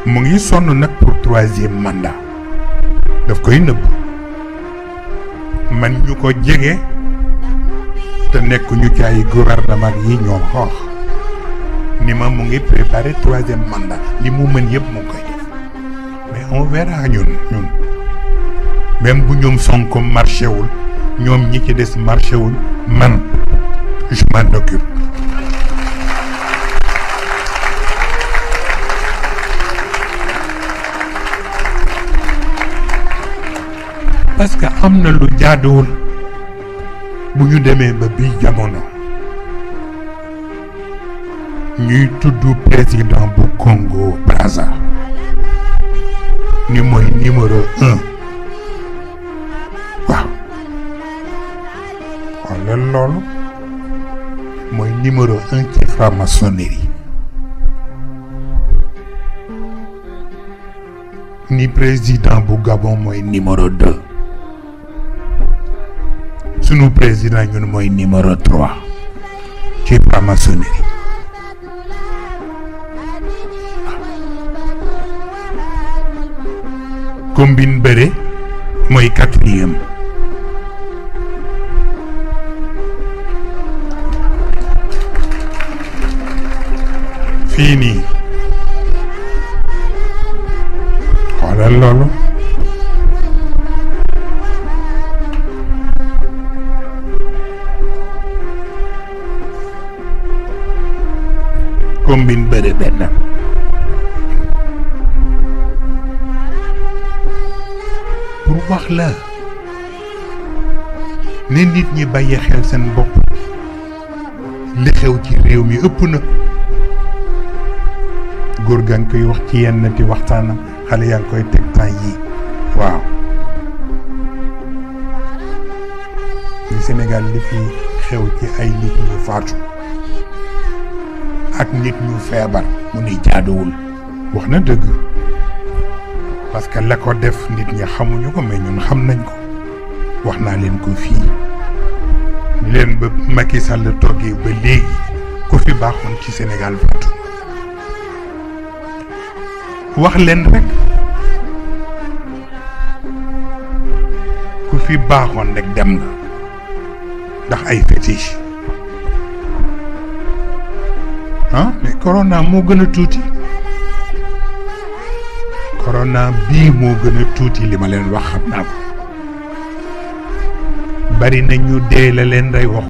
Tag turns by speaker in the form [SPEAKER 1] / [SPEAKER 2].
[SPEAKER 1] mu ngi sonn nag pour 3e mandat daf koy nëbb man ñu ko jege te nekk ñu ci ay gouvernement yi ñoo xoox ni ma mu ngi préparé 3e mandat li mu mën yëpp mu ngi koy def mais on verra ñun même bu ñoom Sonko marché wul ñoom ñi ci des marché wul man je m'en occupe. parce que am na lu jaaduwul bu ñu demee ba bii jamono ñuy tudd président bu Congo Brazza ni mooy numéro 1 waaw xoolal loolu mooy numéro 1 ci franc-maçonnerie ni président bu Gabon mooy numéro 2 sunu président ñun mooy numéro 3 ci franc-maçonnerie combine bëre mooy 4e fii nii xoolal loolu combine bëre benn pour wax la ne nit ñi bàyyi xel seen bopp li xew ci réew mi ëpp na góor gaa ngi koy wax ci yenn ti waxtaanam xale yaa ngi koy teg temps yii waaw li Sénégal li fi xew ci ay nit ñu faatu ak nit ñu feebar mu ni jaaduwul wax na dëgg parce que la ko def nit ñi xamuñu ko mais ñun xam nañ ko wax naa leen ko fii leen ba Macky Sall toggee ba léegi ku fi baaxoon ci Sénégal faatu wax leen rek ku fi baaxoon rek dem nga ndax ay fétiche mais corona moo gën a tuuti corona bii moo gën a tuuti li ma leen wax xam naa ko bari na ñu dee la leen rey wax